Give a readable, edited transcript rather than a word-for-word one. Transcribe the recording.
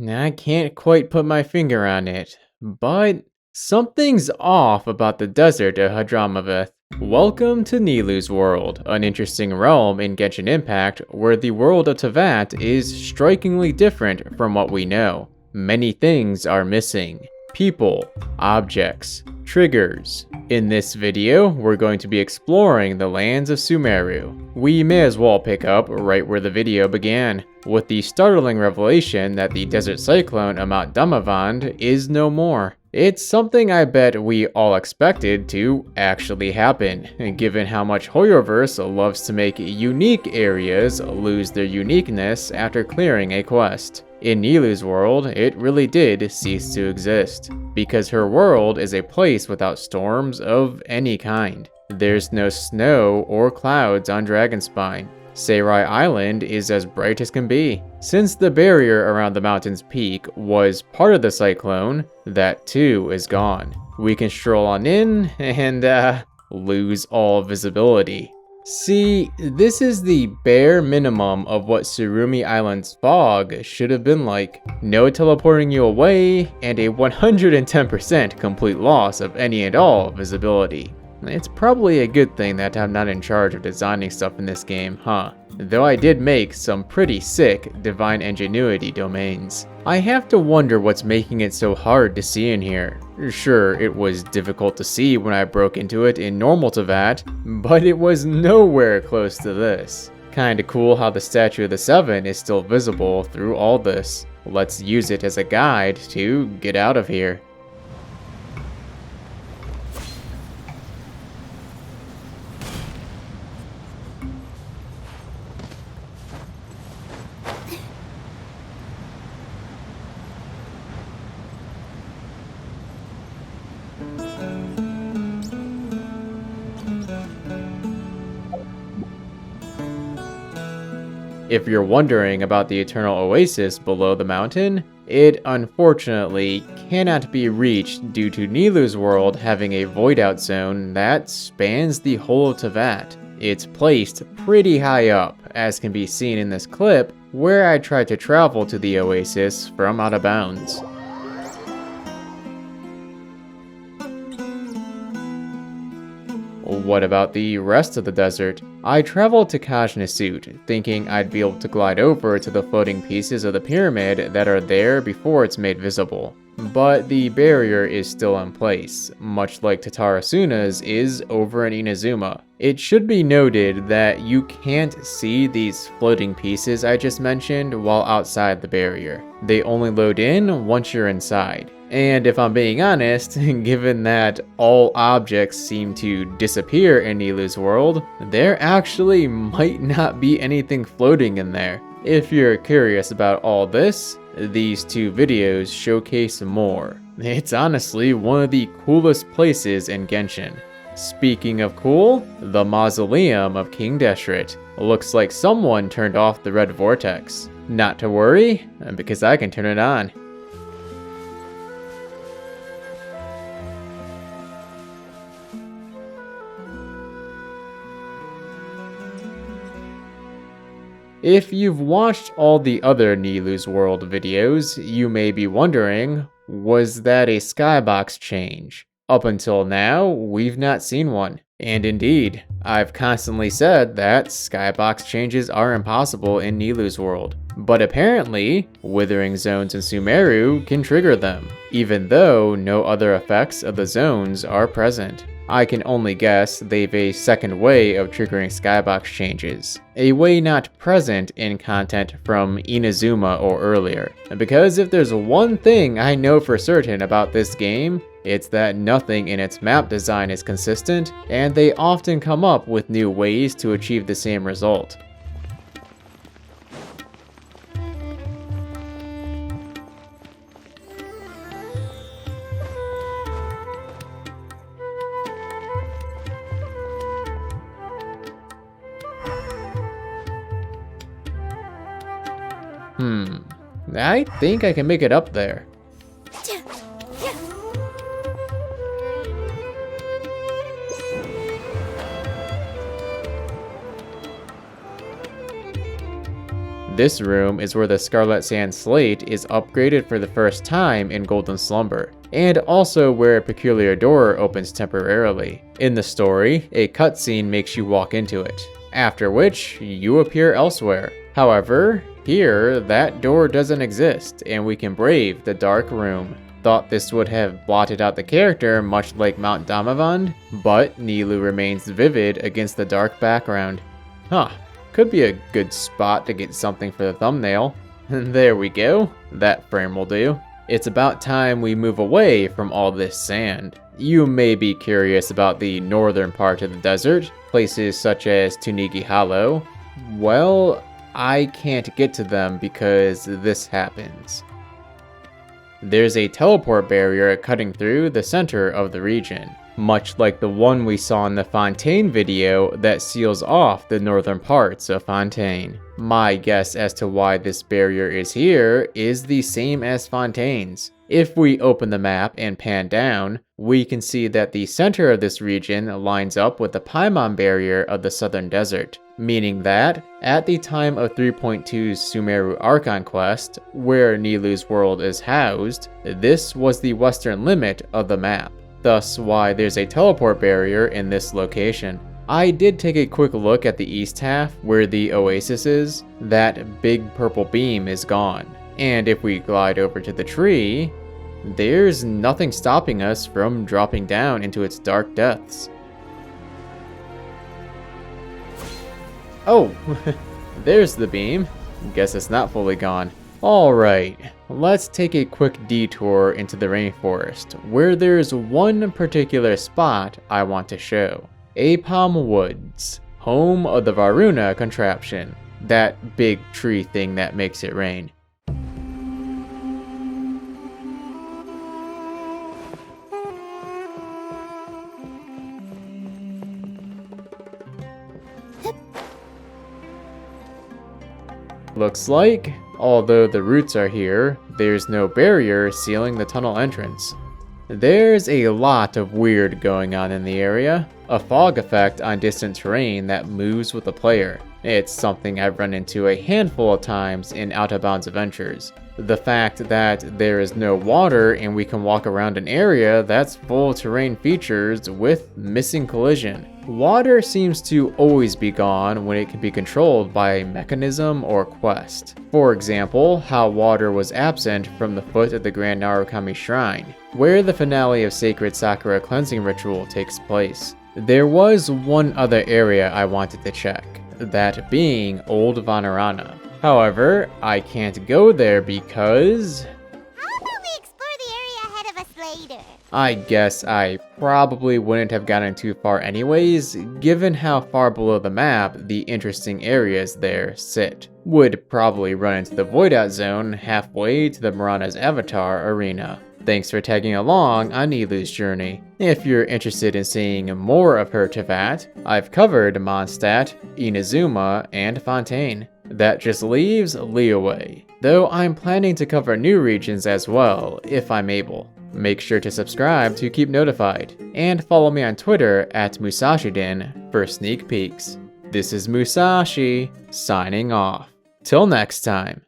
I can't quite put my finger on it, but something's off about the desert of Hadramaveth. Welcome to Nilou's world, an interesting realm in Genshin Impact where the world of Tevat is strikingly different from what we know. Many things are missing. People, objects, triggers. In this video, we're going to be exploring the lands of Sumeru. We may as well pick up right where the video began, with the startling revelation that the desert cyclone on Mount Damavand is no more. It's something I bet we all expected to actually happen, given how much Hoyoverse loves to make unique areas lose their uniqueness after clearing a quest. In Nilou's world, it really did cease to exist, because her world is a place without storms of any kind. There's no snow or clouds on Dragonspine. Seirai Island is as bright as can be. Since the barrier around the mountain's peak was part of the cyclone, that too is gone. We can stroll on in and lose all visibility. See, this is the bare minimum of what Surumi Island's fog should have been like. No teleporting you away, and a 110% complete loss of any and all visibility. It's probably a good thing that I'm not in charge of designing stuff in this game, huh? Though I did make some pretty sick Divine Ingenuity domains. I have to wonder what's making it so hard to see in here. Sure, it was difficult to see when I broke into it in normal Tevat, but it was nowhere close to this. Kinda cool how the Statue of the Seven is still visible through all this. Let's use it as a guide to get out of here. If you're wondering about the Eternal Oasis below the mountain, it unfortunately cannot be reached due to Nilou's world having a void out zone that spans the whole of Tevat. It's placed pretty high up, as can be seen in this clip, where I tried to travel to the Oasis from out of bounds. What about the rest of the desert? I traveled to Kaj Nasut, thinking I'd be able to glide over to the floating pieces of the pyramid that are there before it's made visible. But the barrier is still in place, much like Tatarasuna's is over in Inazuma. It should be noted that you can't see these floating pieces I just mentioned while outside the barrier. They only load in once you're inside. And if I'm being honest, given that all objects seem to disappear in Nilou's world, there actually might not be anything floating in there. If you're curious about all this, these two videos showcase more. It's honestly one of the coolest places in Genshin. Speaking of cool, the Mausoleum of King Deshret. Looks like someone turned off the red vortex. Not to worry, because I can turn it on. If you've watched all the other Nilou's World videos, you may be wondering, was that a Skybox change? Up until now, we've not seen one. And indeed, I've constantly said that Skybox changes are impossible in Nilou's World. But apparently, Withering Zones in Sumeru can trigger them, even though no other effects of the zones are present. I can only guess they've a second way of triggering Skybox changes, a way not present in content from Inazuma or earlier. Because if there's one thing I know for certain about this game, it's that nothing in its map design is consistent, and they often come up with new ways to achieve the same result. I think I can make it up there. This room is where the Scarlet Sand Slate is upgraded for the first time in Golden Slumber, and also where a peculiar door opens temporarily. In the story, a cutscene makes you walk into it, after which you appear elsewhere. However, here, that door doesn't exist, and we can brave the dark room. Thought this would have blotted out the character much like Mount Damavand, but Nilou remains vivid against the dark background. Huh, could be a good spot to get something for the thumbnail. There we go, that frame will do. It's about time we move away from all this sand. You may be curious about the northern part of the desert, places such as Tunigi Hollow. Well, I can't get to them because this happens. There's a teleport barrier cutting through the center of the region, much like the one we saw in the Fontaine video that seals off the northern parts of Fontaine. My guess as to why this barrier is here is the same as Fontaine's. If we open the map and pan down, we can see that the center of this region lines up with the Paimon barrier of the southern desert, meaning that, at the time of 3.2's Sumeru Archon Quest, where Nilou's world is housed, this was the western limit of the map. Thus why there's a teleport barrier in this location. I did take a quick look at the east half, where the oasis is. That big purple beam is gone. And if we glide over to the tree, there's nothing stopping us from dropping down into its dark depths. Oh, there's the beam. Guess it's not fully gone. Alright, let's take a quick detour into the rainforest, where there's one particular spot I want to show. Apom Woods, home of the Varuna contraption, that big tree thing that makes it rain. Looks like, although the roots are here, there's no barrier sealing the tunnel entrance. There's a lot of weird going on in the area, a fog effect on distant terrain that moves with the player. It's something I've run into a handful of times in Out of Bounds adventures. The fact that there is no water and we can walk around an area that's full of terrain features with missing collision. Water seems to always be gone when it can be controlled by a mechanism or quest. For example, how water was absent from the foot of the Grand Narukami Shrine, where the finale of Sacred Sakura cleansing ritual takes place. There was one other area I wanted to check, that being Old Vanarana. However, I can't go there because... How about we explore the area ahead of us later? I guess I probably wouldn't have gotten too far anyways, given how far below the map the interesting areas there sit. Would probably run into the Void Out Zone halfway to the Mirana's Avatar arena. Thanks for tagging along on Nilou's journey. If you're interested in seeing more of her Teyvat, I've covered Mondstadt, Inazuma, and Fontaine. That just leaves Liyue, though I'm planning to cover new regions as well, if I'm able. Make sure to subscribe to keep notified, and follow me on Twitter at Moosashiden for sneak peeks. This is Moosashi, signing off. Till next time.